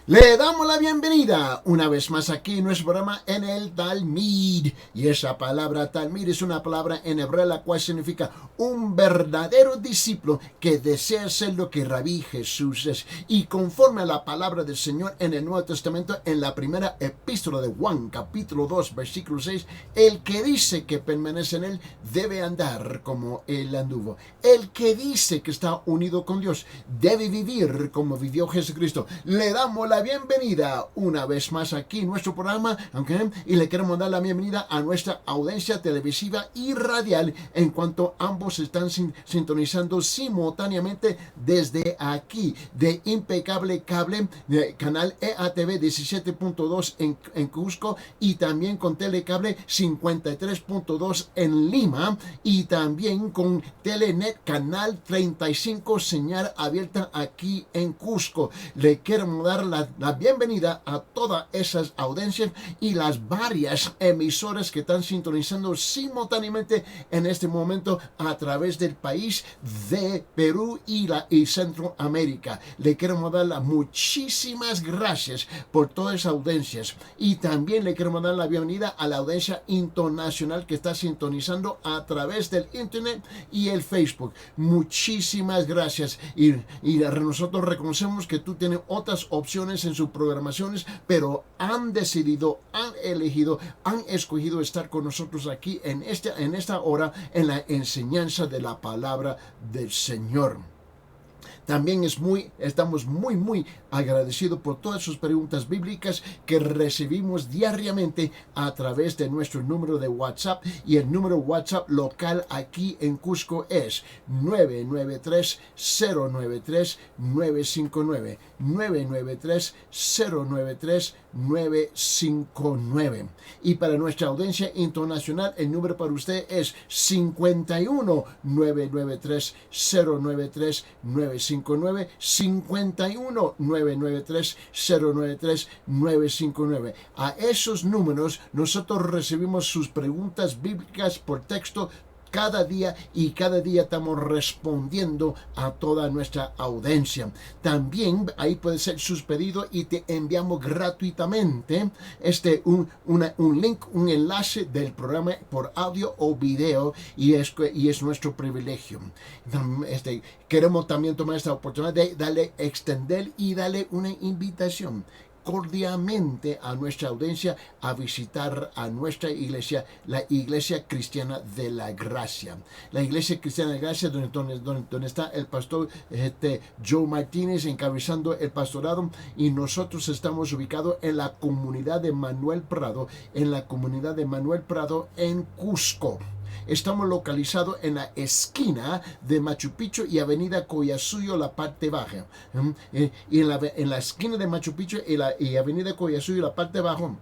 Le damos la bienvenida una vez más aquí en nuestro programa en el Talmid. Y esa palabra Talmid es una palabra en hebreo la cual significa un verdadero discípulo que desea ser lo que Rabí Jesús es. Y conforme a la palabra del Señor en el Nuevo Testamento, en la primera epístola de Juan, capítulo 2, versículo 6, el que dice que permanece en él debe andar como él anduvo. El que dice que está unido con Dios debe vivir como vivió Jesucristo. Le damos la bienvenida una vez más aquí en nuestro programa, ¿okay? Y le queremos dar la bienvenida a nuestra audiencia televisiva y radial, en cuanto ambos están sintonizando simultáneamente desde aquí, de Impecable Cable, de canal EATV 17.2 en Cusco, y también con Telecable 53.2 en Lima, y también con Telenet canal 35, señal abierta aquí en Cusco. Le queremos dar la bienvenida a todas esas audiencias y las varias emisoras que están sintonizando simultáneamente en este momento a través del país de Perú y Centroamérica. Le queremos dar las muchísimas gracias por todas esas audiencias, y también le queremos dar la bienvenida a la audiencia internacional que está sintonizando a través del internet y el Facebook. Muchísimas gracias, y nosotros reconocemos que tú tienes otras opciones en sus programaciones, pero han decidido, han elegido, han escogido estar con nosotros aquí en esta hora en la enseñanza de la palabra del Señor. También estamos muy agradecidos por todas sus preguntas bíblicas que recibimos diariamente a través de nuestro número de WhatsApp, y el número WhatsApp local aquí en Cusco es 993-093-959, 993-093-959. Y para nuestra audiencia internacional, el número para usted es 51-993-093-959, 51-993-093-959. A esos números nosotros recibimos sus preguntas bíblicas por texto cada día, y cada día estamos respondiendo a toda nuestra audiencia. También ahí puede ser sus pedidos y te enviamos gratuitamente un link, un enlace del programa por audio o video, y es nuestro privilegio. Queremos también tomar esta oportunidad de extender y darle una invitación cordialmente a nuestra audiencia a visitar a nuestra iglesia, la Iglesia Cristiana de la Gracia. La Iglesia Cristiana de la Gracia, donde está el pastor Joe Martínez encabezando el pastorado, y nosotros estamos ubicados en la comunidad de Manuel Prado, en Cusco. Estamos localizados en la esquina de Machu Picchu y Avenida Collasuyo, la parte baja. Y en la esquina de Machu Picchu y Avenida Collasuyo, la parte baja,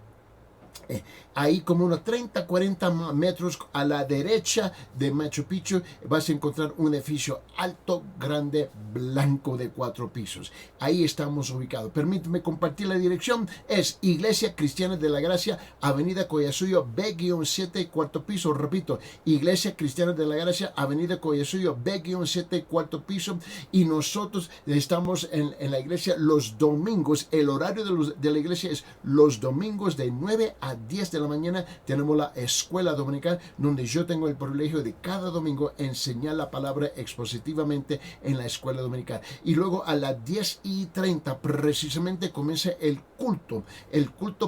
ahí como unos 30-40 metros a la derecha de Machu Picchu vas a encontrar un edificio alto, grande, blanco, de 4 pisos. Ahí estamos ubicados. Permíteme compartir la dirección. Es Iglesia Cristiana de la Gracia, Avenida Collasuyo, B-7, cuarto piso. Repito, Iglesia Cristiana de la Gracia, Avenida Collasuyo, B-7, cuarto piso. Y nosotros estamos en la iglesia los domingos. El horario de la iglesia es los domingos de 9 a 10 de la mañana. Tenemos la escuela dominical, donde yo tengo el privilegio de cada domingo enseñar la palabra expositivamente en la escuela dominical. Y luego a las 10:30 precisamente comienza el culto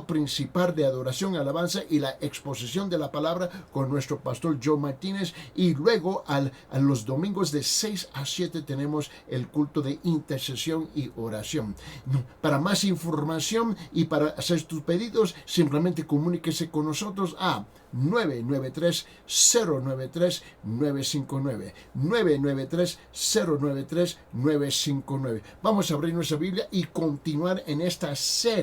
principal de adoración, alabanza y la exposición de la palabra con nuestro pastor Joe Martínez. Y luego a los domingos de 6 a 7 tenemos el culto de intercesión y oración. Para más información y para hacer tus pedidos, simplemente comuníquese con nosotros a 993-093-959, 993-093-959. Vamos a abrir nuestra Biblia y continuar en esta serie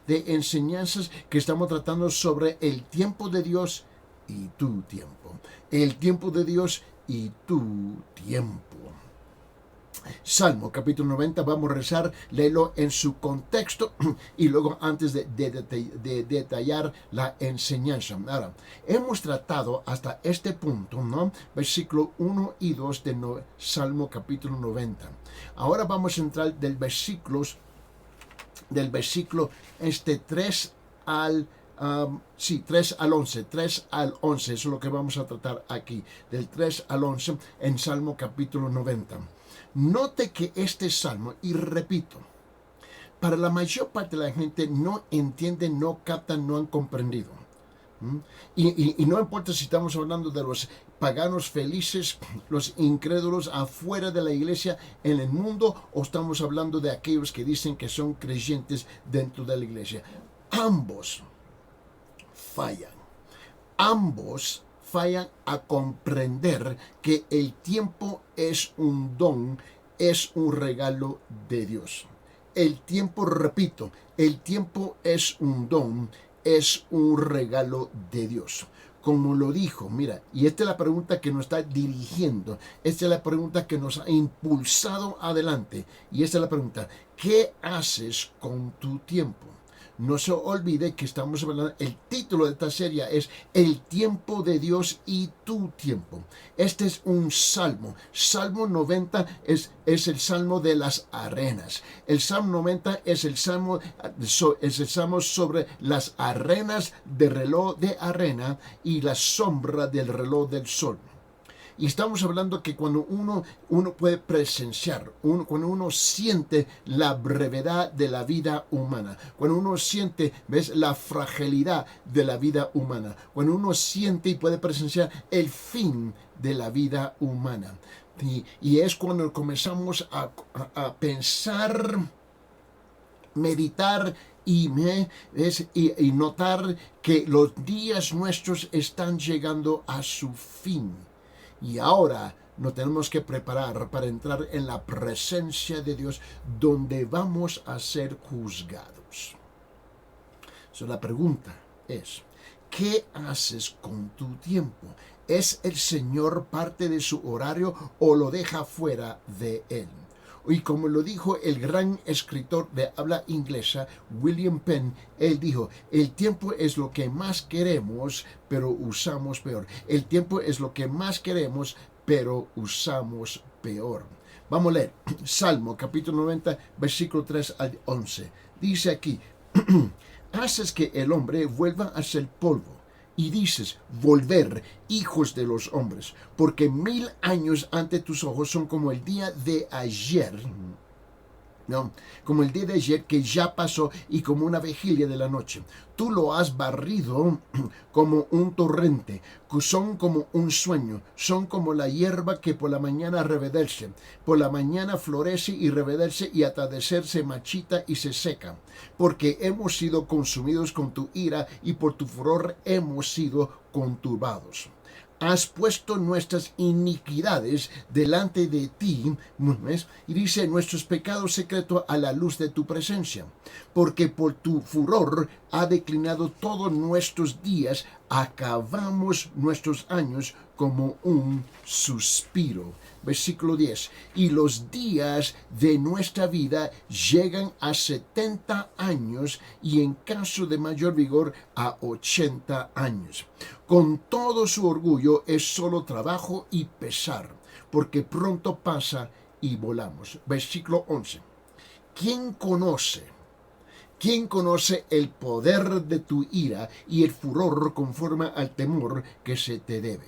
de enseñanzas que estamos tratando sobre el tiempo de Dios y tu tiempo. El tiempo de Dios y tu tiempo. Salmo capítulo 90, vamos a rezar, léelo en su contexto y luego antes de detallar la enseñanza. Ahora, hemos tratado hasta este punto, ¿no? Versículo 1 y 2 de Salmo capítulo 90. Ahora vamos a entrar del versículos del versículo 3 al 3 al 11, 3 al 11, eso es lo que vamos a tratar aquí, del 3 al 11 en Salmo capítulo 90. Note que este salmo, y repito, para la mayor parte de la gente no entienden, no captan, no han comprendido. Y no importa si estamos hablando de los paganos felices, los incrédulos afuera de la iglesia, en el mundo, o estamos hablando de aquellos que dicen que son creyentes dentro de la iglesia. Ambos fallan. Ambos fallan a comprender que el tiempo es un don, es un regalo de Dios. El tiempo, repito, el tiempo es un don, es un regalo de Dios. Como lo dijo, mira, y esta es la pregunta que nos está dirigiendo, esta es la pregunta que nos ha impulsado adelante, y esta es la pregunta: ¿qué haces con tu tiempo? No se olvide que estamos hablando, el título de esta serie es El tiempo de Dios y tu tiempo. Este es un salmo. Salmo 90 es el salmo de las arenas. El salmo 90 es el salmo sobre las arenas del reloj de arena y la sombra del reloj del sol. Y estamos hablando que cuando uno puede presenciar, cuando uno siente la brevedad de la vida humana, cuando uno siente, ves, la fragilidad de la vida humana, cuando uno siente y puede presenciar el fin de la vida humana. Y es cuando comenzamos a pensar, meditar y notar que los días nuestros están llegando a su fin. Y ahora nos tenemos que preparar para entrar en la presencia de Dios, donde vamos a ser juzgados. La pregunta es: ¿qué haces con tu tiempo? ¿Es el Señor parte de su horario o lo deja fuera de él? Y como lo dijo el gran escritor de habla inglesa, William Penn, él dijo: el tiempo es lo que más queremos, pero usamos peor. El tiempo es lo que más queremos, pero usamos peor. Vamos a leer Salmo capítulo 90, versículo 3 al 11. Dice aquí: haces que el hombre vuelva a ser polvo, y dices: volver, hijos de los hombres, porque 1000 años ante tus ojos son como el día de ayer, ¿no? Como el día de ayer que ya pasó, y como una vigilia de la noche. Tú lo has barrido como un torrente, que son como un sueño, son como la hierba que por la mañana reverdece, por la mañana florece y reverdece, y atardecer se marchita y se seca. Porque hemos sido consumidos con tu ira, y por tu furor hemos sido conturbados. Has puesto nuestras iniquidades delante de ti, ¿ves? Y dice: nuestros pecados secretos a la luz de tu presencia. Porque por tu furor ha declinado todos nuestros días, acabamos nuestros años como un suspiro. Versículo 10. Y los días de nuestra vida llegan a 70 años, y en caso de mayor vigor a 80 años. Con todo su orgullo es solo trabajo y pesar, porque pronto pasa y volamos. Versículo 11. ¿Quién conoce el poder de tu ira y el furor conforme al temor que se te debe?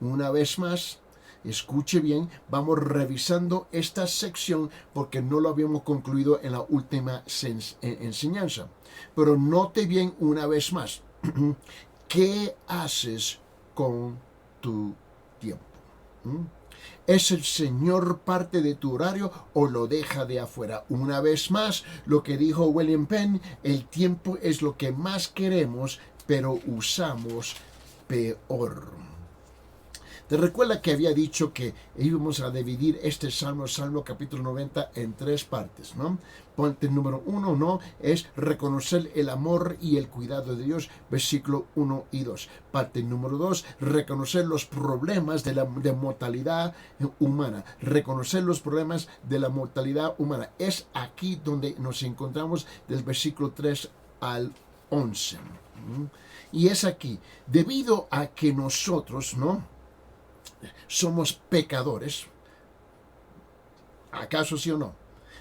Una vez más, escuche bien, vamos revisando esta sección porque no lo habíamos concluido en la última enseñanza. Pero note bien una vez más: ¿qué haces con tu tiempo? ¿Es el Señor parte de tu horario o lo deja de afuera? Una vez más, lo que dijo William Penn: el tiempo es lo que más queremos, pero usamos peor. Te recuerda que había dicho que íbamos a dividir este salmo capítulo 90, en 3 partes, ¿no? Parte número 1, ¿no?, es reconocer el amor y el cuidado de Dios, versículo 1 y 2. Parte número 2, reconocer los problemas de mortalidad humana. Reconocer los problemas de la mortalidad humana. Es aquí donde nos encontramos del versículo 3 al 11. Y es aquí, debido a que nosotros, ¿no?, somos pecadores. ¿Acaso sí o no?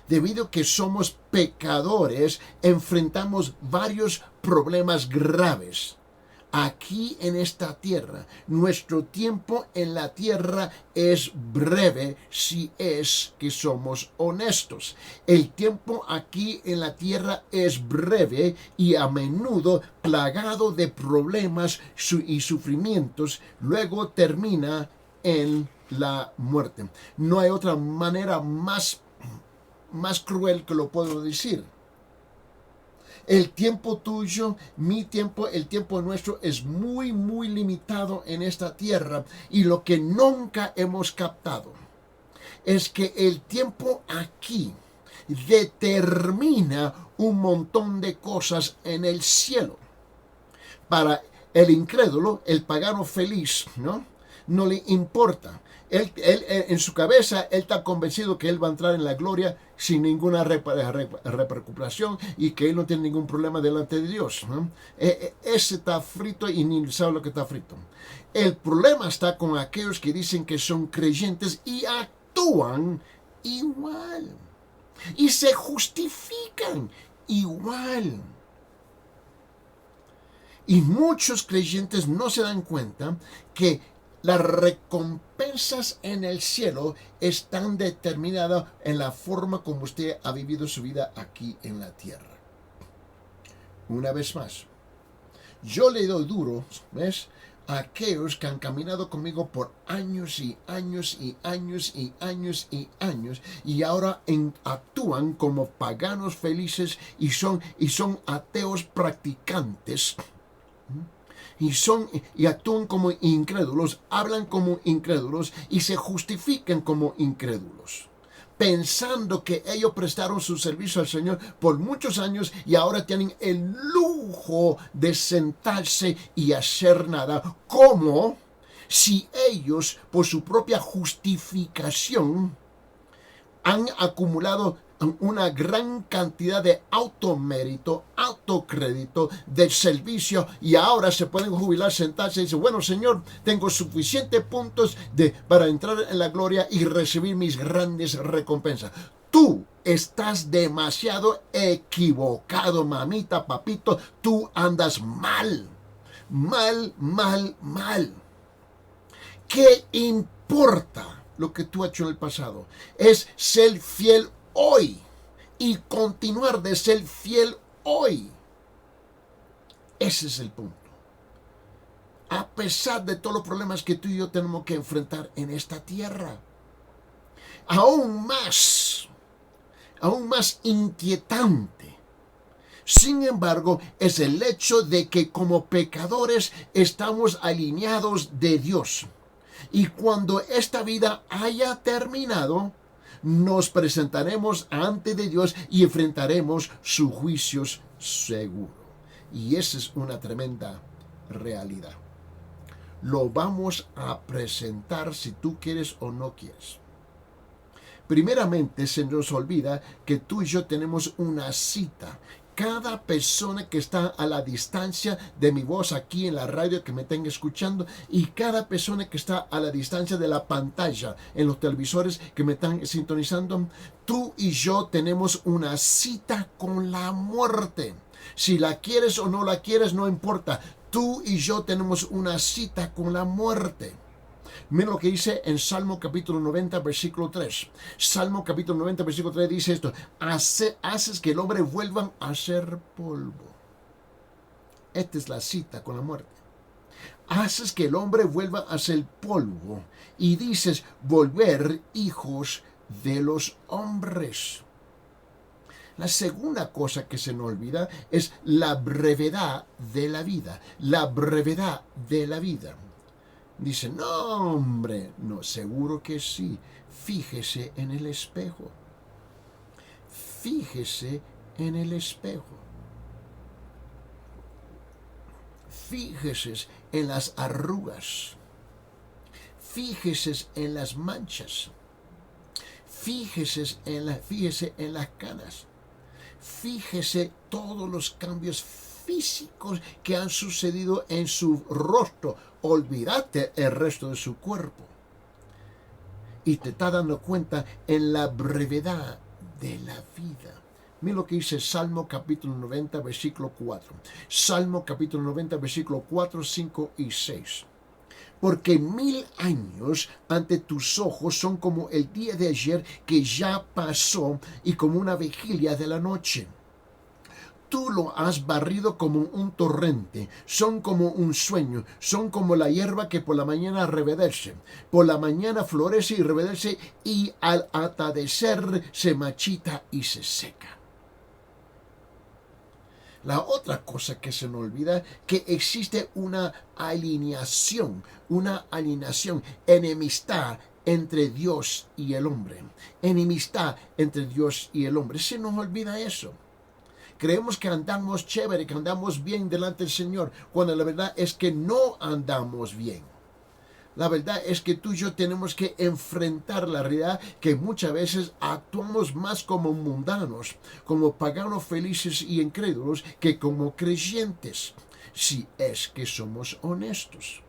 Debido a que somos pecadores, enfrentamos varios problemas graves. Aquí en esta tierra, nuestro tiempo en la tierra es breve si es que somos honestos. El tiempo aquí en la tierra es breve y a menudo plagado de problemas y sufrimientos, luego termina en la muerte. No hay otra manera más cruel que lo puedo decir. El tiempo tuyo, mi tiempo, el tiempo nuestro es muy, muy limitado en esta tierra. Y lo que nunca hemos captado es que el tiempo aquí determina un montón de cosas en el cielo. Para el incrédulo, el pagano feliz, no le importa. Él, en su cabeza, él está convencido que él va a entrar en la gloria sin ninguna repercusión y que él no tiene ningún problema delante de Dios. Ese está frito y ni sabe lo que está frito. El problema está con aquellos que dicen que son creyentes y actúan igual. Y se justifican igual. Y muchos creyentes no se dan cuenta que las recompensas en el cielo están determinadas en la forma como usted ha vivido su vida aquí en la tierra. Una vez más, yo le doy duro, ¿ves?, a aquellos que han caminado conmigo por años y años y años y años y años y ahora actúan como paganos felices y son ateos practicantes. Y actúan como incrédulos, hablan como incrédulos y se justifican como incrédulos, pensando que ellos prestaron su servicio al Señor por muchos años y ahora tienen el lujo de sentarse y hacer nada, como si ellos, por su propia justificación, han acumulado una gran cantidad de automérito, autocrédito, de servicio y ahora se pueden jubilar, sentarse y decir, bueno, Señor, tengo suficientes puntos para entrar en la gloria y recibir mis grandes recompensas. Tú estás demasiado equivocado, mamita, papito, tú andas mal, mal. ¿Qué importa lo que tú has hecho en el pasado? Es ser fiel hoy y continuar de ser fiel hoy. Ese es el punto. A pesar de todos los problemas que tú y yo tenemos que enfrentar en esta tierra, aún más inquietante, sin embargo, es el hecho de que como pecadores estamos alineados de Dios. Y cuando esta vida haya terminado, nos presentaremos ante de Dios y enfrentaremos sus juicios seguro. Y esa es una tremenda realidad. Lo vamos a presentar si tú quieres o no quieres. Primeramente, se nos olvida que tú y yo tenemos una cita. Cada persona que está a la distancia de mi voz aquí en la radio que me estén escuchando y cada persona que está a la distancia de la pantalla en los televisores que me están sintonizando, tú y yo tenemos una cita con la muerte. Si la quieres o no la quieres, no importa. Tú y yo tenemos una cita con la muerte. Mira lo que dice en Salmo capítulo 90, versículo 3. Salmo capítulo 90, versículo 3 dice esto: haces que el hombre vuelva a ser polvo. Esta es la cita con la muerte. Haces que el hombre vuelva a ser polvo. Y dices, volver hijos de los hombres. La segunda cosa que se nos olvida es la brevedad de la vida. La brevedad de la vida. Dice, no, hombre, no, seguro que sí. Fíjese en el espejo. Fíjese en el espejo. Fíjese en las arrugas. Fíjese en las manchas. Fíjese en las canas. Fíjese todos los cambios físicos que han sucedido en su rostro. Olvídate el resto de su cuerpo. Y te está dando cuenta en la brevedad de la vida. Mira lo que dice Salmo capítulo 90, versículo 4. Salmo capítulo 90, versículo 4, 5 y 6. Porque 1000 años ante tus ojos son como el día de ayer que ya pasó y como una vigilia de la noche. Tú lo has barrido como un torrente, son como un sueño, son como la hierba que por la mañana reverdece. Por la mañana florece y reverdece y al atardecer se marchita y se seca. La otra cosa que se nos olvida, que existe una alineación, enemistad entre Dios y el hombre. Enemistad entre Dios y el hombre. Se nos olvida eso. Creemos que andamos chévere, que andamos bien delante del Señor, cuando la verdad es que no andamos bien. La verdad es que tú y yo tenemos que enfrentar la realidad que muchas veces actuamos más como mundanos, como paganos felices y incrédulos, que como creyentes, si es que somos honestos.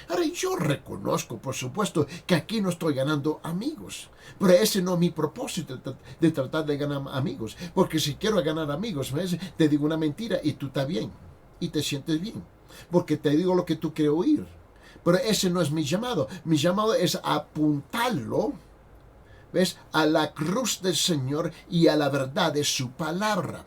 Ahora, yo reconozco, por supuesto, que aquí no estoy ganando amigos, pero ese no es mi propósito de tratar de ganar amigos, porque si quiero ganar amigos, te digo una mentira y tú estás bien, y te sientes bien, porque te digo lo que tú quieres oír. Pero ese no es mi llamado. Mi llamado es apuntarlo, ¿ves?, a la cruz del Señor y a la verdad de su palabra.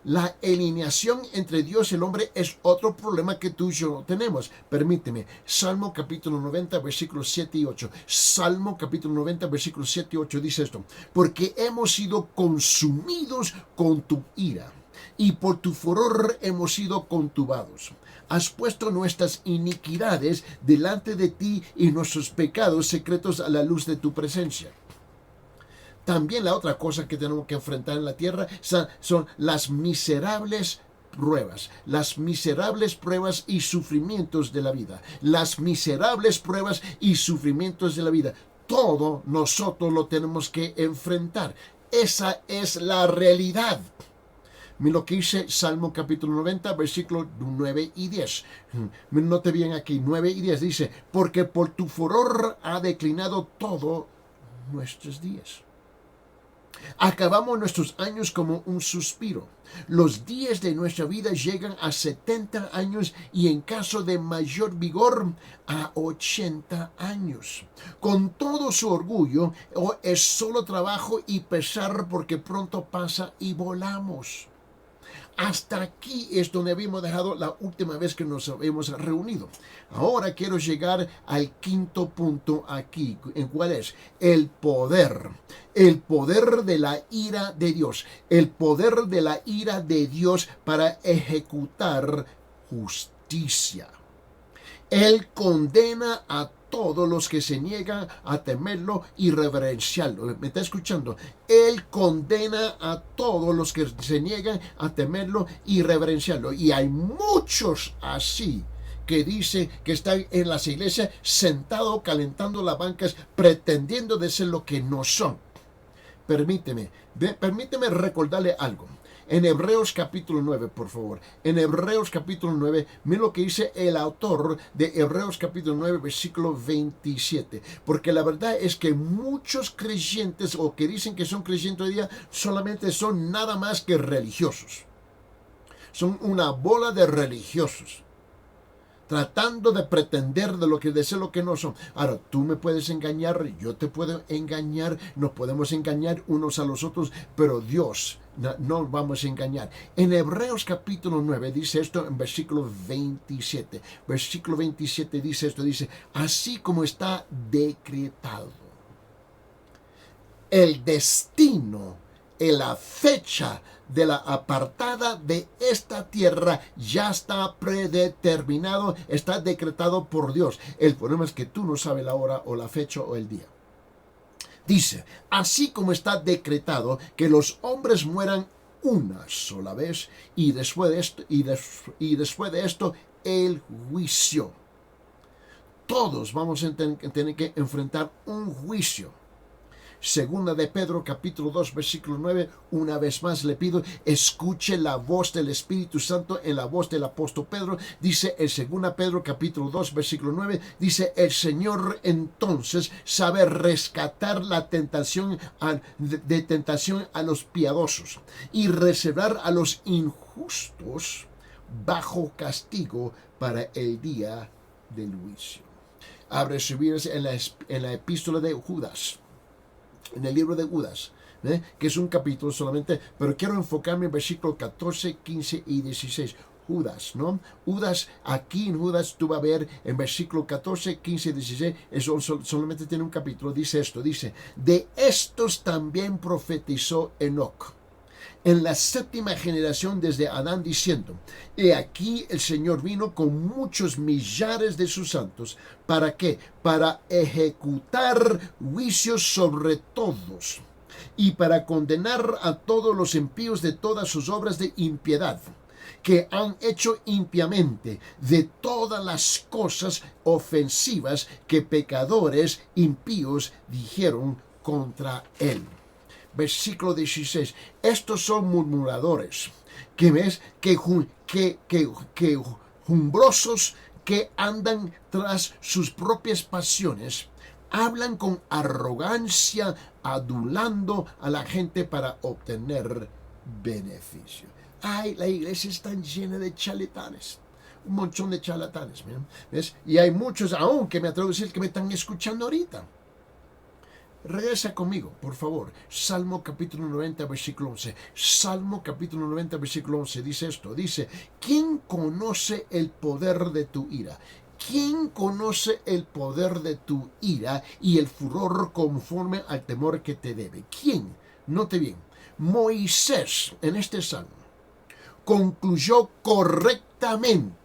La alineación entre Dios y el hombre es otro problema que tú y yo tenemos. Permíteme. Salmo capítulo 90, versículos 7 y 8. Salmo capítulo 90, versículos 7 y 8 dice esto. Porque hemos sido consumidos con tu ira, y por tu furor hemos sido contubados. Has puesto nuestras iniquidades delante de ti y nuestros pecados secretos a la luz de tu presencia. También la otra cosa que tenemos que enfrentar en la tierra son las miserables pruebas y sufrimientos de la vida. Las miserables pruebas y sufrimientos de la vida. Todo nosotros lo tenemos que enfrentar. Esa es la realidad. Mira lo que dice Salmo capítulo 90, versículos 9 y 10. Note bien aquí, 9 y 10 dice, porque por tu furor ha declinado todo nuestros días. Acabamos nuestros años como un suspiro. Los días de nuestra vida llegan a 70 años y en caso de mayor vigor a 80 años. Con todo su orgullo, es solo trabajo y pesar porque pronto pasa y volamos. Hasta aquí es donde habíamos dejado la última vez que nos habíamos reunido. Ahora quiero llegar al quinto punto aquí. ¿En cuál es? El poder. El poder de la ira de Dios. El poder de la ira de Dios para ejecutar justicia. Él condena a todos los que se niegan a temerlo y reverenciarlo. ¿Me está escuchando? Él condena a todos los que se niegan a temerlo y reverenciarlo. Y hay muchos así que dicen que están en las iglesias sentados calentando las bancas, pretendiendo de ser lo que no son. Permíteme recordarle algo. En Hebreos capítulo 9, por favor. En Hebreos capítulo 9, mira lo que dice el autor de Hebreos capítulo 9, versículo 27. Porque la verdad es que muchos creyentes, o que dicen que son creyentes hoy día, solamente son nada más que religiosos. Son una bola de religiosos, tratando de pretender de ser lo que no son. Ahora, tú me puedes engañar, yo te puedo engañar, nos podemos engañar unos a los otros, pero Dios no vamos a engañar. En Hebreos capítulo 9 dice esto en versículo 27. Versículo 27 dice esto, dice, así como está decretado el destino, la fecha de la apartada de esta tierra ya está predeterminado, está decretado por Dios. El problema es que tú no sabes la hora o la fecha o el día. Dice, así como está decretado que los hombres mueran una sola vez y después de esto, el juicio. Todos vamos a tener que enfrentar un juicio. Segunda de Pedro capítulo 2 versículo 9, una vez más le pido, escuche la voz del Espíritu Santo en la voz del apóstol Pedro. Dice el Segunda Pedro capítulo 2 versículo 9, dice, el Señor entonces sabe rescatar la tentación de tentación a los piadosos y reservar a los injustos bajo castigo para el día del juicio. Abre su Biblia en la epístola de Judas, en el libro de Judas, que es un capítulo solamente, pero quiero enfocarme en versículos 14, 15 y 16. Judas, ¿no? Judas, aquí en Judas tú vas a ver en versículo 14, 15 y 16, eso solamente tiene un capítulo, dice esto, dice, de estos también profetizó Enoc en la séptima generación desde Adán, diciendo, he aquí el Señor vino con muchos millares de sus santos. ¿Para qué? Para ejecutar juicios sobre todos y para condenar a todos los impíos de todas sus obras de impiedad que han hecho impiamente, de todas las cosas ofensivas que pecadores impíos dijeron contra él. Versículo 16. Estos son murmuradores, que ves que jumbrosos, que andan tras sus propias pasiones, hablan con arrogancia, adulando a la gente para obtener beneficio. Ay, la iglesia está llena de charlatanes. Un montón de charlatanes, ¿ves? Y hay muchos aún que me atrevo a decir que me están escuchando ahorita. Regresa conmigo, por favor. Salmo capítulo 90, versículo 11. Salmo capítulo 90, versículo 11. Dice esto. Dice, ¿quién conoce el poder de tu ira? ¿Quién conoce el poder de tu ira y el furor conforme al temor que te debe? ¿Quién? Note bien. Moisés, en este salmo, concluyó correctamente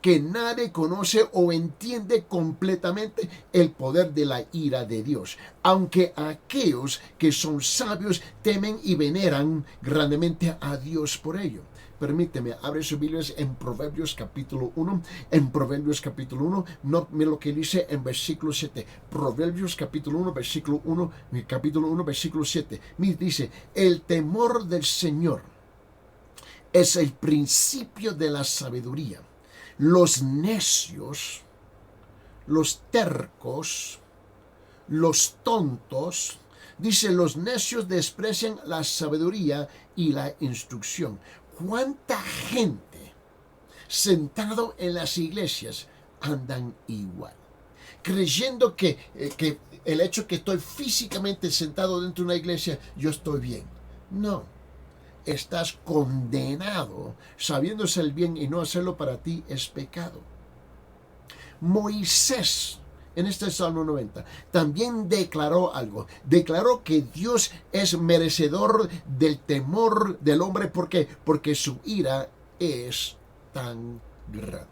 que nadie conoce o entiende completamente el poder de la ira de Dios, aunque aquellos que son sabios temen y veneran grandemente a Dios por ello. Permíteme, abre sus Biblias en Proverbios capítulo 1. En Proverbios capítulo 1, no mira lo que dice en versículo 7. Proverbios capítulo 1, versículo 1, capítulo 1, versículo 7. Mira, dice, el temor del Señor es el principio de la sabiduría. Los necios, los tercos, los tontos, dice, los necios desprecian la sabiduría y la instrucción. ¿Cuánta gente sentado en las iglesias andan igual? Creyendo que el hecho que estoy físicamente sentado dentro de una iglesia, yo estoy bien. No. Estás condenado, sabiéndose el bien y no hacerlo para ti es pecado. Moisés, en este Salmo 90, también declaró algo. Declaró que Dios es merecedor del temor del hombre. ¿Por qué? Porque su ira es tan grande.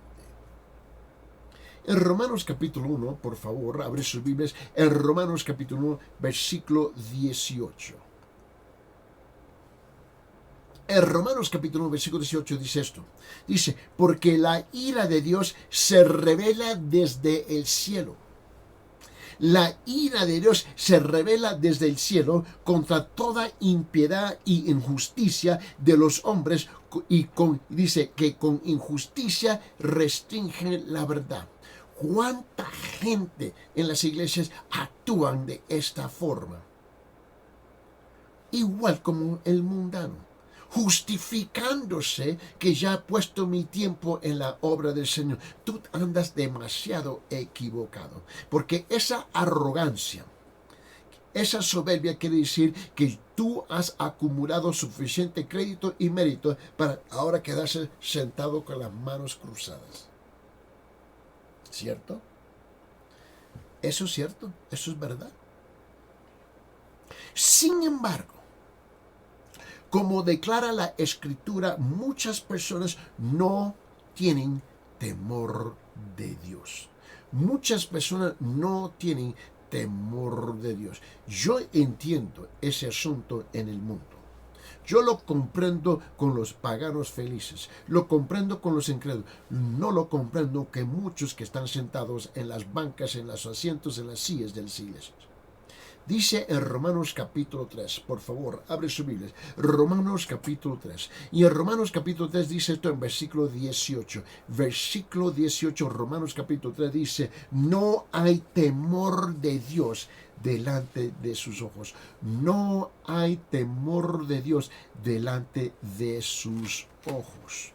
En Romanos capítulo 1, por favor, abre sus Biblias, en Romanos capítulo 1, versículo 18. En Romanos capítulo 1, versículo 18 dice esto. Dice, porque la ira de Dios se revela desde el cielo. La ira de Dios se revela desde el cielo contra toda impiedad y injusticia de los hombres y dice que con injusticia restringen la verdad. ¿Cuánta gente en las iglesias actúan de esta forma? Igual como el mundano, justificándose que ya he puesto mi tiempo en la obra del Señor. Tú andas demasiado equivocado, porque esa arrogancia, esa soberbia quiere decir que tú has acumulado suficiente crédito y mérito para ahora quedarse sentado con las manos cruzadas. ¿Cierto? Eso es cierto, eso es verdad. Sin embargo, como declara la Escritura, muchas personas no tienen temor de Dios. Muchas personas no tienen temor de Dios. Yo entiendo ese asunto en el mundo. Yo lo comprendo con los paganos felices. Lo comprendo con los incrédulos. No lo comprendo que muchos que están sentados en las bancas, en los asientos, en las sillas de las iglesias. Dice en Romanos capítulo 3, por favor, abre su Biblia. Romanos capítulo 3. Y en Romanos capítulo 3 dice esto en versículo 18. Versículo 18, Romanos capítulo 3 dice, no hay temor de Dios delante de sus ojos. No hay temor de Dios delante de sus ojos.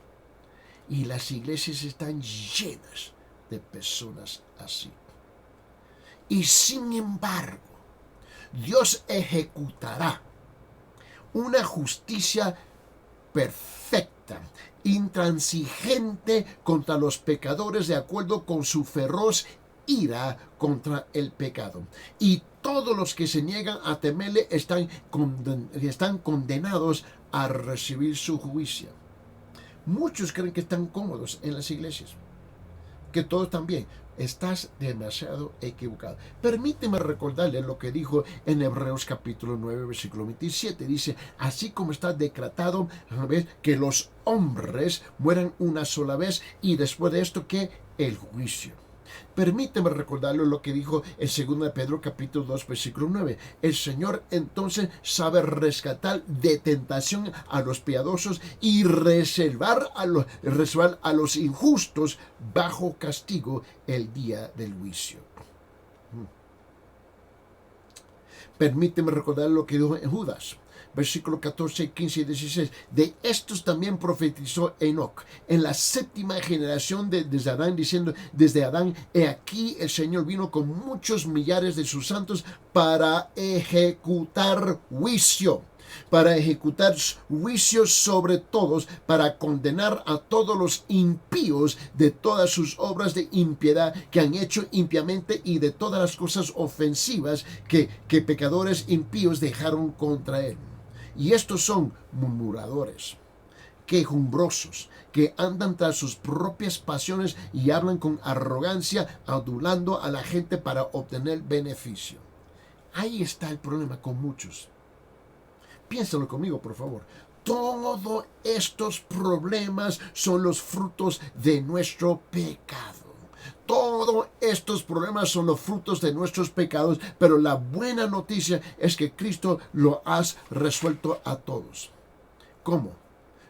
Y las iglesias están llenas de personas así. Y sin embargo, Dios ejecutará una justicia perfecta, intransigente contra los pecadores de acuerdo con su feroz ira contra el pecado. Y todos los que se niegan a temerle están condenados a recibir su juicio. Muchos creen que están cómodos en las iglesias, que todos están bien. Estás demasiado equivocado. Permíteme recordarle lo que dijo en Hebreos capítulo 9, versículo 27. Dice, así como está decretado que los hombres mueran una sola vez y después de esto que el juicio. Permíteme recordarle lo que dijo en 2 de Pedro capítulo 2 versículo 9. El Señor entonces sabe rescatar de tentación a los piadosos y reservar a los injustos bajo castigo el día del juicio. Permíteme recordar lo que dijo en Judas. Versículo 14, 15 y 16. De estos también profetizó Enoc en la séptima generación desde Adán, diciendo, desde Adán, he aquí el Señor vino con muchos millares de sus santos para ejecutar juicio. Para ejecutar juicios sobre todos, para condenar a todos los impíos de todas sus obras de impiedad que han hecho impiamente y de todas las cosas ofensivas que pecadores impíos dejaron contra él. Y estos son murmuradores, quejumbrosos, que andan tras sus propias pasiones y hablan con arrogancia, adulando a la gente para obtener beneficio. Ahí está el problema con muchos. Piénsalo conmigo, por favor. Todos estos problemas son los frutos de nuestro pecado. Todos estos problemas son los frutos de nuestros pecados, pero la buena noticia es que Cristo lo ha resuelto a todos. ¿Cómo?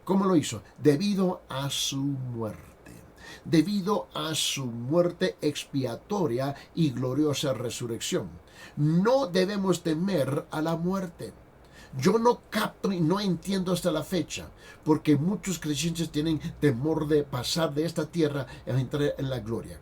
¿Cómo lo hizo? Debido a su muerte. Debido a su muerte expiatoria y gloriosa resurrección. No debemos temer a la muerte. Yo no capto y no entiendo hasta la fecha, porque muchos creyentes tienen temor de pasar de esta tierra a entrar en la gloria.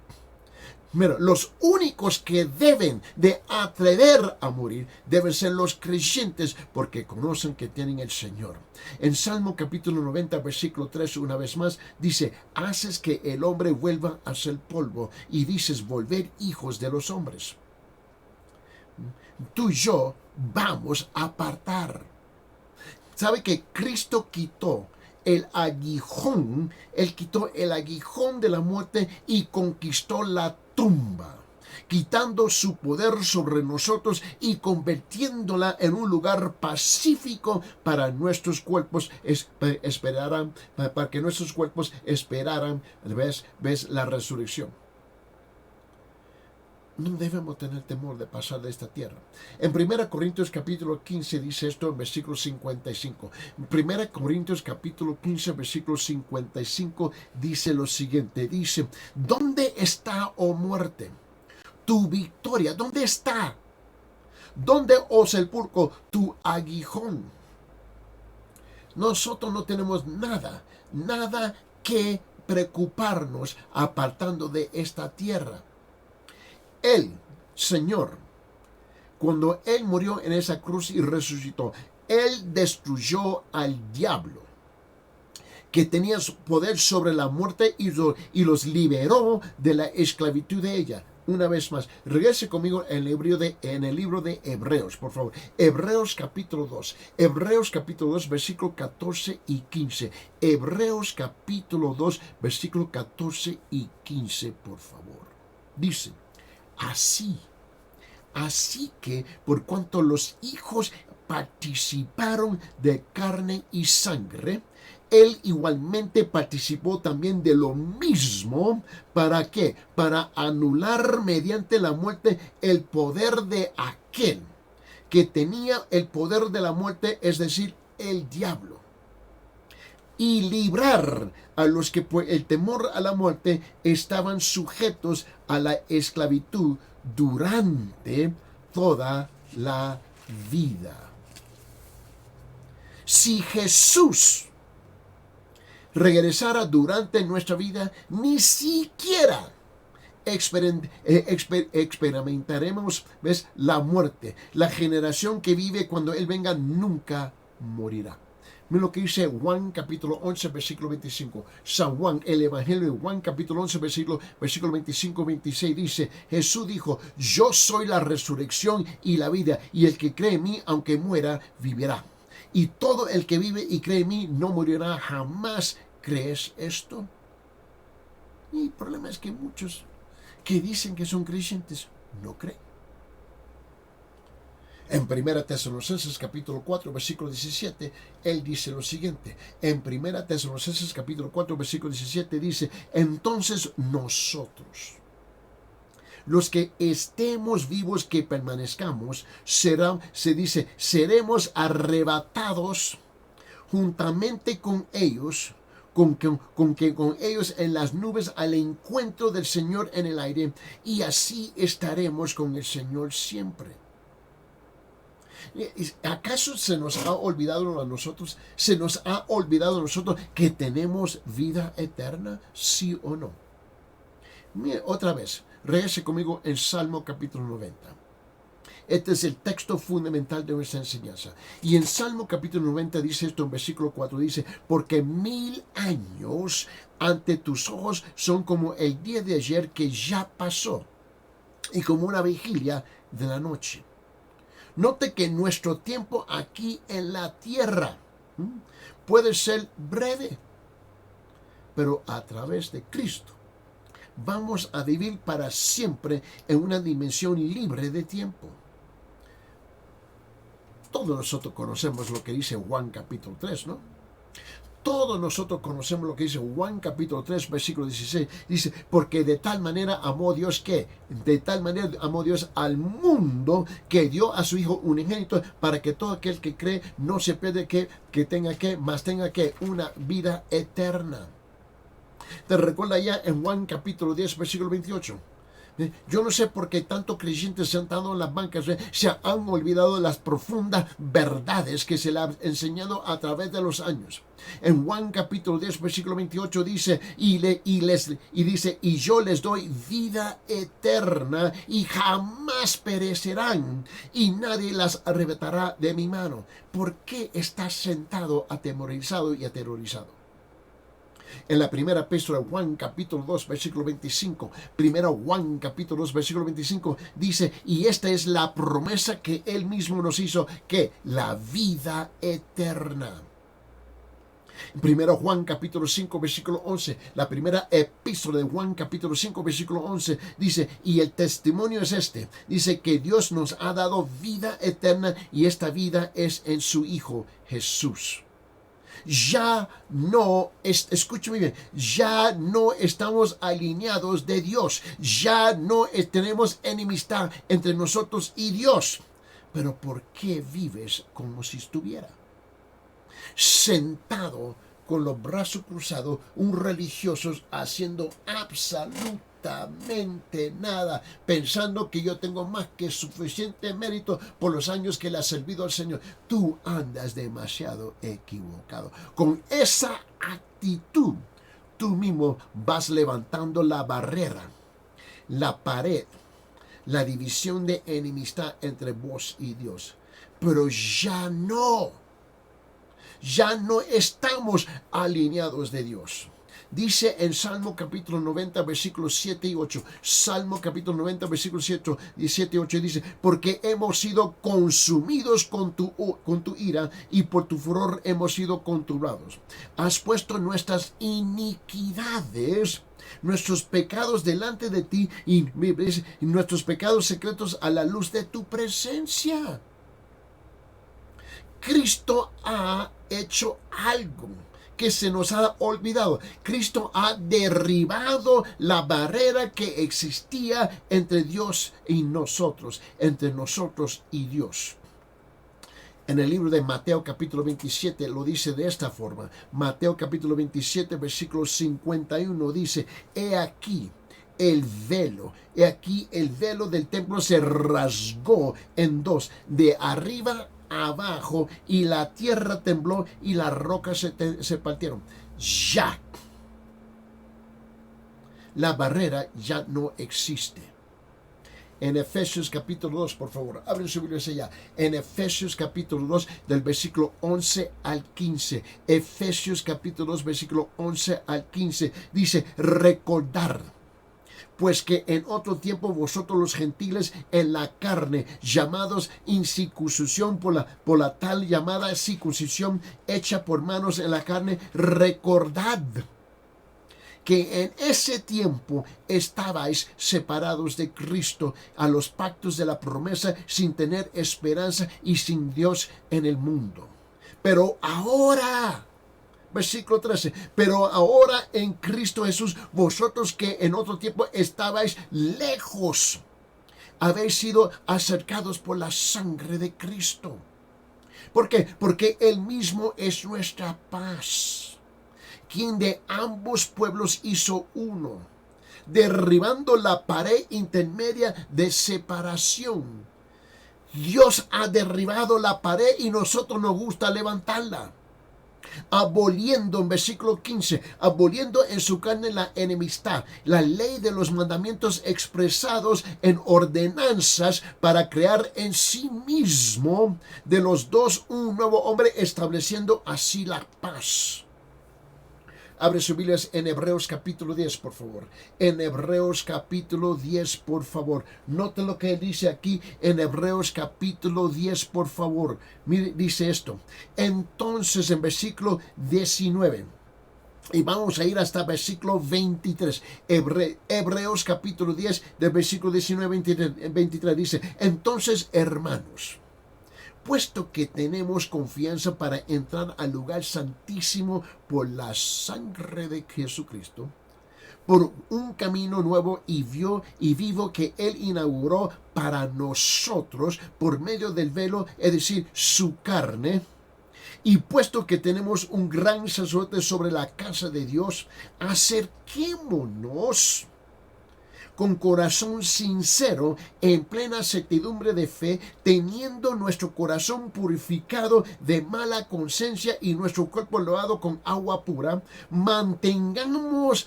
Mira, los únicos que deben de atrever a morir deben ser los creyentes, porque conocen que tienen el Señor. En Salmo capítulo 90, versículo 3, una vez más, dice, haces que el hombre vuelva a ser polvo, y dices, volver hijos de los hombres. Tú y yo vamos a apartar. ¿Sabe que Cristo quitó el aguijón? Él quitó el aguijón de la muerte y conquistó la tumba, quitando su poder sobre nosotros y convirtiéndola en un lugar pacífico para nuestros cuerpos para que nuestros cuerpos esperaran, ¿ves? La resurrección. No debemos tener temor de pasar de esta tierra. En 1 Corintios capítulo 15 dice esto en versículo 55. 1 Corintios capítulo 15 versículo 55 dice lo siguiente. Dice, ¿dónde está, oh muerte, tu victoria? ¿Dónde está? ¿Dónde, oh sepulcro, tu aguijón? Nosotros no tenemos nada que preocuparnos apartando de esta tierra. El Señor, cuando Él murió en esa cruz y resucitó, Él destruyó al diablo, que tenía poder sobre la muerte y los liberó de la esclavitud de ella. Una vez más, regrese conmigo en el libro de Hebreos, por favor. Hebreos capítulo 2. Hebreos capítulo 2, versículo 14 y 15. Hebreos capítulo 2, versículo 14 y 15, por favor. Dice, Así que, por cuanto los hijos participaron de carne y sangre, Él igualmente participó también de lo mismo. ¿Para qué? Para anular mediante la muerte el poder de aquel que tenía el poder de la muerte, es decir, el diablo, y librar a los que por el temor a la muerte estaban sujetos a la esclavitud durante toda la vida. Si Jesús regresara durante nuestra vida, ni siquiera experimentaremos, ¿ves?, la muerte. La generación que vive cuando Él venga nunca morirá. Mira lo que dice Juan capítulo 11, versículo 25. San Juan, el Evangelio de Juan capítulo 11, versículo 25-26 dice, Jesús dijo, yo soy la resurrección y la vida, y el que cree en mí, aunque muera, vivirá. Y todo el que vive y cree en mí no morirá jamás. ¿Crees esto? Y el problema es que muchos que dicen que son creyentes no creen. En 1 Tesalonicenses capítulo 4 versículo 17, él dice lo siguiente. En 1 Tesalonicenses capítulo 4 versículo 17 dice, entonces nosotros, los que estemos vivos, que permanezcamos, seremos arrebatados juntamente con ellos, con ellos en las nubes al encuentro del Señor en el aire, y así estaremos con el Señor siempre. ¿Acaso se nos ha olvidado a nosotros? ¿Se nos ha olvidado a nosotros que tenemos vida eterna? ¿Sí o no? Mire, otra vez, regrese conmigo en Salmo capítulo 90. Este es el texto fundamental de nuestra enseñanza. Y en Salmo capítulo 90 dice esto en versículo 4, dice, porque 1000 años ante tus ojos son como el día de ayer que ya pasó, y como una vigilia de la noche. Note que nuestro tiempo aquí en la tierra puede ser breve, pero a través de Cristo vamos a vivir para siempre en una dimensión libre de tiempo. Todos nosotros conocemos lo que dice Juan capítulo 3, ¿no? Todos nosotros conocemos lo que dice Juan capítulo 3, versículo 16. Dice, porque de tal manera amó Dios que, de tal manera amó Dios al mundo que dio a su Hijo unigénito para que todo aquel que cree no se pierda, mas tenga una vida eterna. ¿Te recuerda ya en Juan capítulo 10, versículo 28? Yo no sé por qué tantos creyentes sentados en las bancas se han olvidado de las profundas verdades que se le han enseñado a través de los años. En Juan capítulo 10, versículo 28 dice, y yo les doy vida eterna y jamás perecerán y nadie las arrebatará de mi mano. ¿Por qué estás sentado atemorizado y aterrorizado? En la primera epístola de Juan capítulo 2 versículo 25, primero Juan capítulo 2 versículo 25 dice, y esta es la promesa que Él mismo nos hizo, que la vida eterna. Primero Juan capítulo 5 versículo 11, la primera epístola de Juan capítulo 5 versículo 11 dice, y el testimonio es este, dice que Dios nos ha dado vida eterna y esta vida es en su Hijo Jesús. Ya no, escúchame bien, ya no estamos alineados de Dios, ya no tenemos enemistad entre nosotros y Dios. Pero ¿por qué vives como si estuviera sentado con los brazos cruzados, un religioso haciendo absolutamente nada, pensando que yo tengo más que suficiente mérito por los años que le ha servido al Señor? Tú andas demasiado equivocado. Con esa actitud, tú mismo vas levantando la barrera, la pared, la división de enemistad entre vos y Dios. Pero ya no estamos alineados de Dios. Dice en Salmo capítulo 90 versículos 7 y 8, Salmo capítulo 90 versículos 7 y 8 dice, porque hemos sido consumidos con tu ira y por tu furor hemos sido conturbados. Has puesto nuestras iniquidades, nuestros pecados delante de ti y nuestros pecados secretos a la luz de tu presencia. Cristo ha hecho algo que se nos ha olvidado. Cristo ha derribado la barrera que existía entre Dios y nosotros, entre nosotros y Dios. En el libro de Mateo capítulo 27 lo dice de esta forma. Mateo capítulo 27 versículo 51 dice, he aquí el velo del templo se rasgó en dos, de arriba abajo, y la tierra tembló y las rocas se partieron. Ya, la barrera ya no existe. En Efesios capítulo 2, por favor, abren su Biblia allá. En Efesios capítulo 2, del versículo 11 al 15. Efesios capítulo 2, versículo 11 al 15. Dice, recordar, pues que en otro tiempo vosotros los gentiles en la carne, llamados incircuncisión por la tal llamada circuncisión hecha por manos en la carne, recordad que en ese tiempo estabais separados de Cristo a los pactos de la promesa, sin tener esperanza y sin Dios en el mundo. Pero ahora, versículo 13, pero ahora en Cristo Jesús, vosotros que en otro tiempo estabais lejos, habéis sido acercados por la sangre de Cristo. ¿Por qué? Porque Él mismo es nuestra paz, quien de ambos pueblos hizo uno, derribando la pared intermedia de separación. Dios ha derribado la pared y nosotros nos gusta levantarla. Aboliendo, en versículo 15, aboliendo en su carne la enemistad, la ley de los mandamientos expresados en ordenanzas, para crear en sí mismo de los dos un nuevo hombre, estableciendo así la paz. Abre sus Biblias en Hebreos capítulo 10, por favor. En Hebreos capítulo 10, por favor. Noten lo que dice aquí en Hebreos capítulo 10, por favor. Mire, dice esto. Entonces, en versículo 19. Y vamos a ir hasta versículo 23. Hebreos capítulo 10, del versículo 19 23 dice, entonces, hermanos, puesto que tenemos confianza para entrar al lugar santísimo por la sangre de Jesucristo, por un camino nuevo y vivo que Él inauguró para nosotros por medio del velo, es decir, su carne, y puesto que tenemos un gran sacerdote sobre la casa de Dios, acerquémonos con corazón sincero, en plena certidumbre de fe, teniendo nuestro corazón purificado de mala conciencia y nuestro cuerpo lavado con agua pura. Mantengamos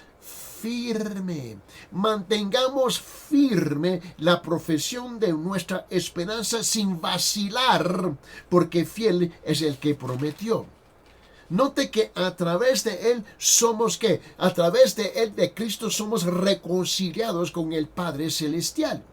firme la profesión de nuestra esperanza sin vacilar, porque fiel es el que prometió. Note que a través de Él somos ¿qué? A través de Él, de Cristo, somos reconciliados con el Padre Celestial.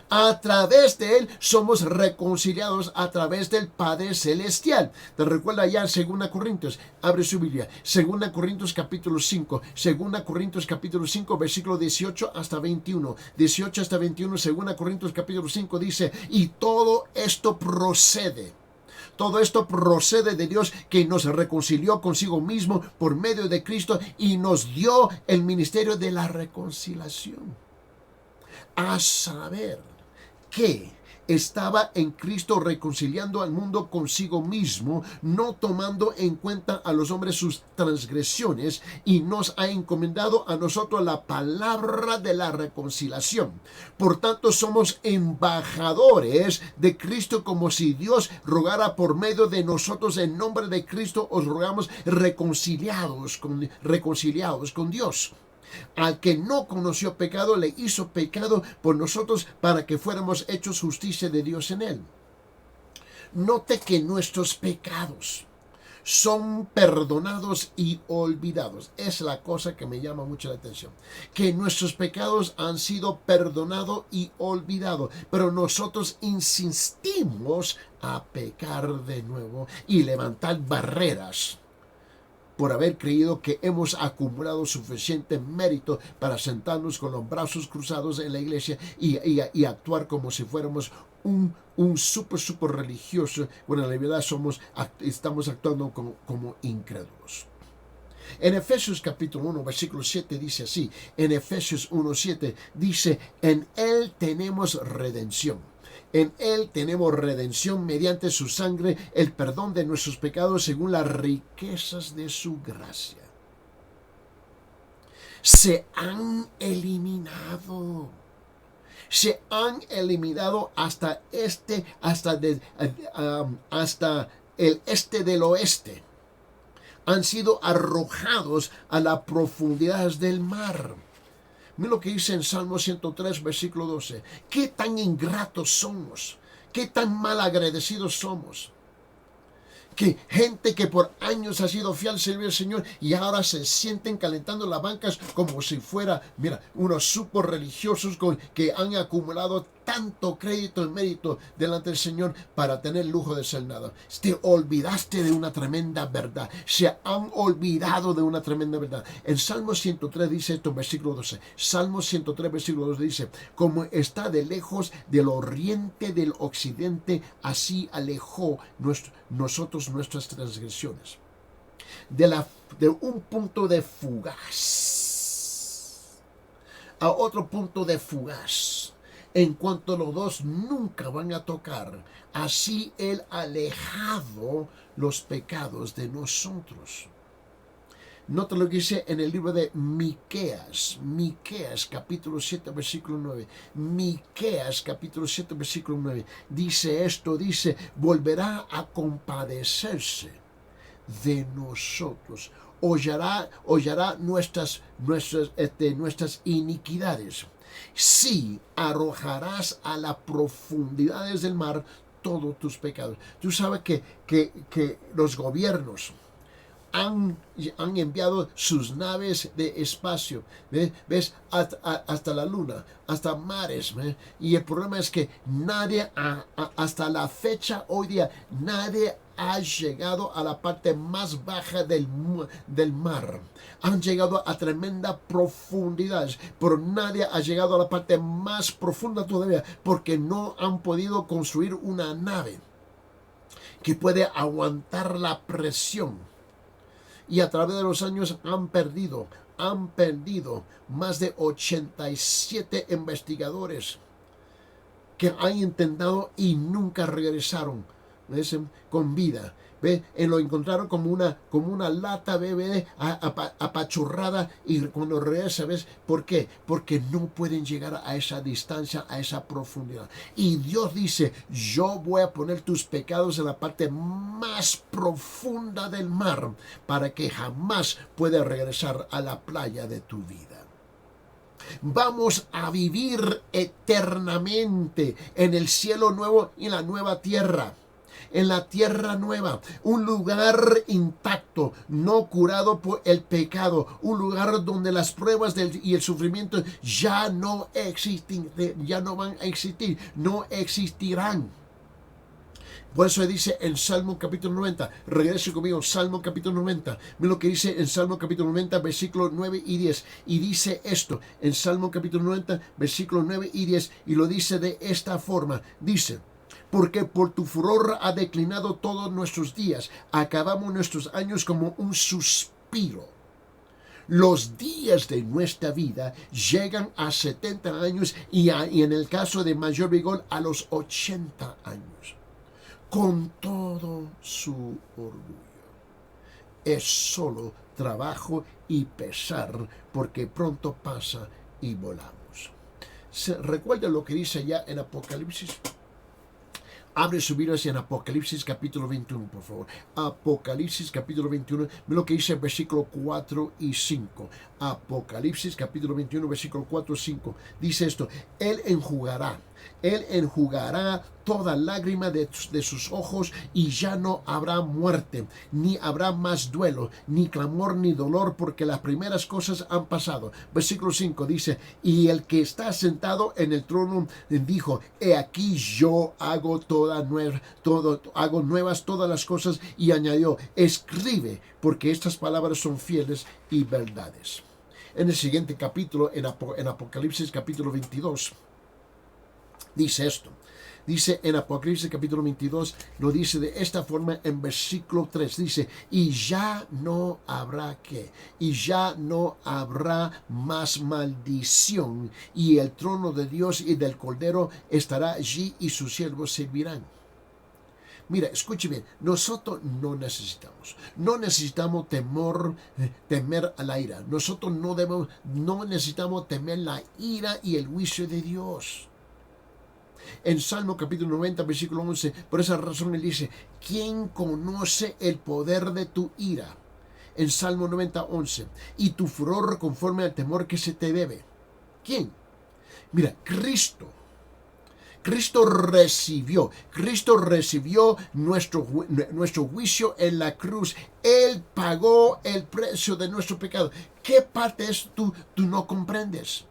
A través de Él somos reconciliados a través del Padre Celestial. Te recuerda ya en 2 Corintios, abre su Biblia, 2 Corintios capítulo 5, 2 Corintios capítulo 5, versículo 18 hasta 21. 18 hasta 21, 2 Corintios capítulo 5 dice, y todo esto procede de Dios, que nos reconcilió consigo mismo por medio de Cristo y nos dio el ministerio de la reconciliación. A saber, que estaba en Cristo reconciliando al mundo consigo mismo, no tomando en cuenta a los hombres sus transgresiones, y nos ha encomendado a nosotros la palabra de la reconciliación. Por tanto, somos embajadores de Cristo, como si Dios rogara por medio de nosotros. En nombre de Cristo os rogamos, reconciliados con Dios. Al que no conoció pecado, le hizo pecado por nosotros, para que fuéramos hechos justicia de Dios en él. Note que nuestros pecados son perdonados y olvidados. Es la cosa que me llama mucho la atención. Que nuestros pecados han sido perdonados y olvidados. Pero nosotros insistimos a pecar de nuevo y levantar barreras, por haber creído que hemos acumulado suficiente mérito para sentarnos con los brazos cruzados en la iglesia y actuar como si fuéramos un súper religioso, cuando en realidad estamos actuando como incrédulos. En Efesios capítulo 1, versículo 7 dice así, en Efesios 1, 7 dice, en Él tenemos redención, En Él tenemos redención mediante su sangre, el perdón de nuestros pecados según las riquezas de su gracia. Se han eliminado hasta el este del oeste. Han sido arrojados a las profundidades del mar. Mira lo que dice en Salmo 103, versículo 12. ¿Qué tan ingratos somos? ¿Qué tan mal agradecidos somos? Que gente que por años ha sido fiel al servir al Señor y ahora se sienten calentando las bancas como si fuera, unos super religiosos que han acumulado tanto crédito y mérito delante del Señor para tener el lujo de ser nada. Te olvidaste de una tremenda verdad. Se han olvidado de una tremenda verdad. En Salmo 103 dice esto en versículo 12. Salmo 103 versículo 12 dice: como está de lejos del oriente del occidente, así alejó nosotros nuestras transgresiones. De un punto de fugaz a otro punto de fugaz, en cuanto los dos nunca van a tocar, así Él ha alejado los pecados de nosotros. Nota lo que dice en el libro de Miqueas capítulo 7 versículo 9. Miqueas capítulo 7 versículo 9 dice esto, dice: volverá a compadecerse de nosotros, hollará nuestras iniquidades. Sí, arrojarás a las profundidades del mar todos tus pecados. Tú sabes que los gobiernos han enviado sus naves de espacio, ¿ves? Hasta la luna, hasta mares, y el problema es que nadie, hasta la fecha, hoy día, nadie ha llegado a la parte más baja del mar. Han llegado a tremendas profundidades, pero nadie ha llegado a la parte más profunda todavía, porque no han podido construir una nave que puede aguantar la presión. Y a través de los años han perdido más de 87 investigadores que han intentado y nunca regresaron, ¿ves?, con vida. ¿Ve? Lo encontraron como una lata bebé apachurrada, y cuando regresa, ¿ves? ¿Por qué? Porque no pueden llegar a esa distancia, a esa profundidad. Y Dios dice: yo voy a poner tus pecados en la parte más profunda del mar, para que jamás puedas regresar a la playa de tu vida. Vamos a vivir eternamente en el cielo nuevo y la nueva tierra. En la tierra nueva, un lugar intacto, no curado por el pecado, un lugar donde las pruebas y el sufrimiento ya no existen, ya no van a existir, no existirán. Por eso dice en Salmo capítulo 90, regrese conmigo, Salmo capítulo 90, mira lo que dice en Salmo capítulo 90, versículos 9 y 10, y dice esto, en Salmo capítulo 90, versículos 9 y 10, y lo dice de esta forma, dice: porque por tu furor ha declinado todos nuestros días, acabamos nuestros años como un suspiro. Los días de nuestra vida llegan a 70 años y en el caso de mayor vigor a los 80 años. Con todo su orgullo. Es solo trabajo y pesar, porque pronto pasa y volamos. ¿Recuerda lo que dice ya en Apocalipsis? Abre su Biblia en Apocalipsis capítulo 21, por favor. Apocalipsis capítulo 21, ve lo que dice el versículo 4 y 5. Apocalipsis capítulo 21, versículo 4 y 5. Dice esto: Él enjugará toda lágrima de sus ojos, y ya no habrá muerte, ni habrá más duelo, ni clamor, ni dolor, porque las primeras cosas han pasado. Versículo 5 dice: y el que está sentado en el trono dijo: he aquí yo hago hago nuevas todas las cosas, y añadió: escribe, porque estas palabras son fieles y verdades. En el siguiente capítulo, en Apocalipsis capítulo 22, dice esto. Dice en Apocalipsis capítulo 22, lo dice de esta forma en versículo 3. Dice, y ya no habrá qué, y ya no habrá más maldición, y el trono de Dios y del Cordero estará allí y sus siervos servirán. Mira, escuche bien, nosotros no necesitamos temer a la ira. Nosotros no necesitamos temer la ira y el juicio de Dios. En Salmo capítulo 90, versículo 11, por esa razón él dice, ¿quién conoce el poder de tu ira? En Salmo 90, 11, y tu furor conforme al temor que se te debe. ¿Quién? Mira, Cristo recibió nuestro juicio en la cruz. Él pagó el precio de nuestro pecado. ¿Qué parte es tú no comprendes?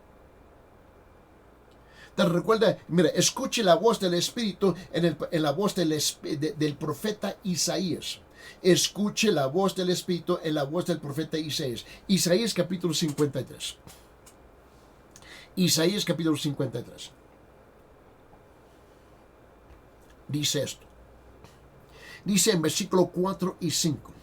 Te recuerda, mira, escuche la voz del Espíritu en la voz del profeta Isaías. Escuche la voz del Espíritu en la voz del profeta Isaías. Isaías capítulo 53. Isaías capítulo 53. Dice esto. Dice en versículo 4 y 5.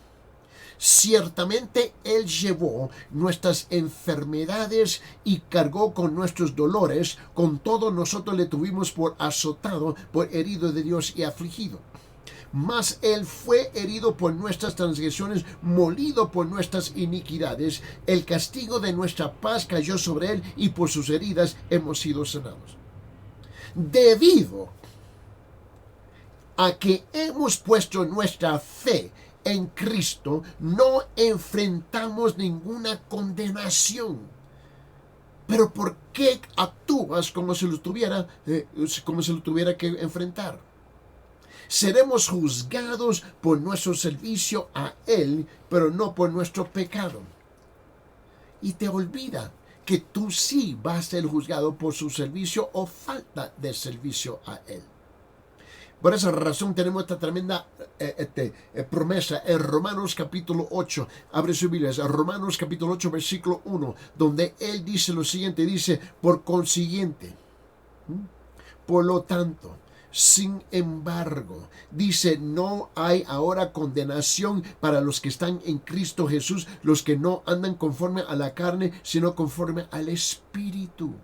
Ciertamente Él llevó nuestras enfermedades y cargó con nuestros dolores, con todo nosotros le tuvimos por azotado, por herido de Dios y afligido. Mas Él fue herido por nuestras transgresiones, molido por nuestras iniquidades. El castigo de nuestra paz cayó sobre Él y por sus heridas hemos sido sanados. Debido a que hemos puesto nuestra fe en Cristo, no enfrentamos ninguna condenación. Pero ¿por qué actúas como si lo tuviera que enfrentar? Seremos juzgados por nuestro servicio a Él, pero no por nuestro pecado. Y te olvida que tú sí vas a ser juzgado por su servicio o falta de servicio a Él. Por esa razón tenemos esta tremenda promesa en Romanos capítulo 8. Abre su Biblia, Romanos capítulo 8, versículo 1, donde Él dice lo siguiente, dice, por consiguiente, por lo tanto, sin embargo, dice, no hay ahora condenación para los que están en Cristo Jesús, los que no andan conforme a la carne, sino conforme al Espíritu.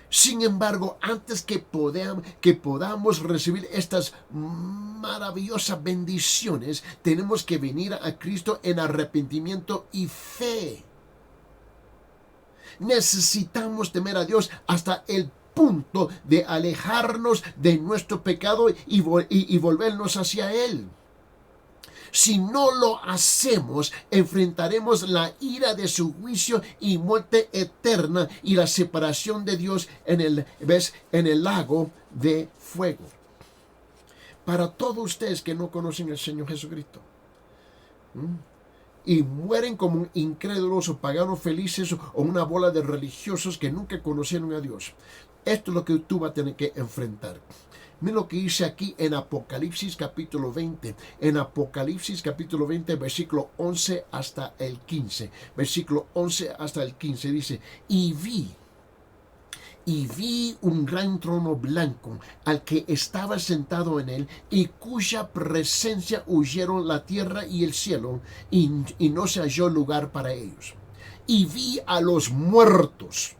Sin embargo, antes que podamos recibir estas maravillosas bendiciones, tenemos que venir a Cristo en arrepentimiento y fe. Necesitamos temer a Dios hasta el punto de alejarnos de nuestro pecado y volvernos hacia Él. Si no lo hacemos, enfrentaremos la ira de su juicio y muerte eterna y la separación de Dios en el lago de fuego. Para todos ustedes que no conocen al Señor Jesucristo y mueren como incrédulos o paganos felices o una bola de religiosos que nunca conocieron a Dios, esto es lo que tú vas a tener que enfrentar. Mira lo que dice aquí en Apocalipsis capítulo 20. En Apocalipsis capítulo 20, versículo 11 hasta el 15. Versículo 11 hasta el 15 dice, y vi un gran trono blanco al que estaba sentado en él y cuya presencia huyeron la tierra y el cielo y no se halló lugar para ellos. Y vi a los muertos,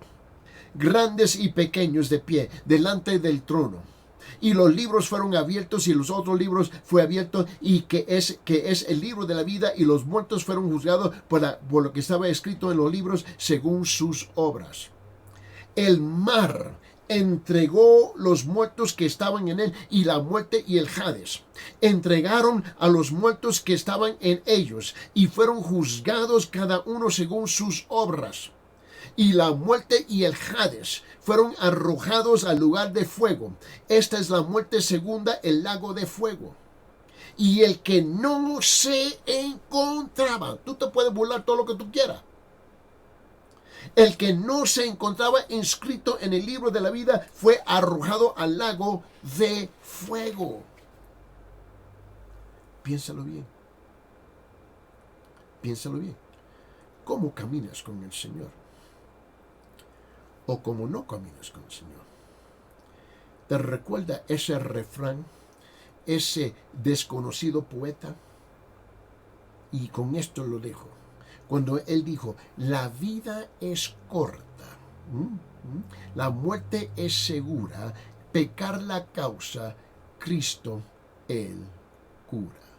grandes y pequeños, de pie delante del trono. Y los libros fueron abiertos y los otros libros fue abierto y que es el libro de la vida, y los muertos fueron juzgados por lo que estaba escrito en los libros según sus obras. El mar entregó los muertos que estaban en él, y la muerte y el Hades entregaron a los muertos que estaban en ellos, y fueron juzgados cada uno según sus obras. Y la muerte y el Hades fueron arrojados al lugar de fuego. Esta es la muerte segunda, el lago de fuego. Y el que no se encontraba, tú te puedes burlar todo lo que tú quieras, el que no se encontraba inscrito en el libro de la vida fue arrojado al lago de fuego. Piénsalo bien. Piénsalo bien. ¿Cómo caminas con el Señor? O como no caminas con el Señor. ¿Te recuerda ese refrán, ese desconocido poeta? Y con esto lo dejo. Cuando él dijo, la vida es corta, la muerte es segura, pecar la causa, Cristo el cura.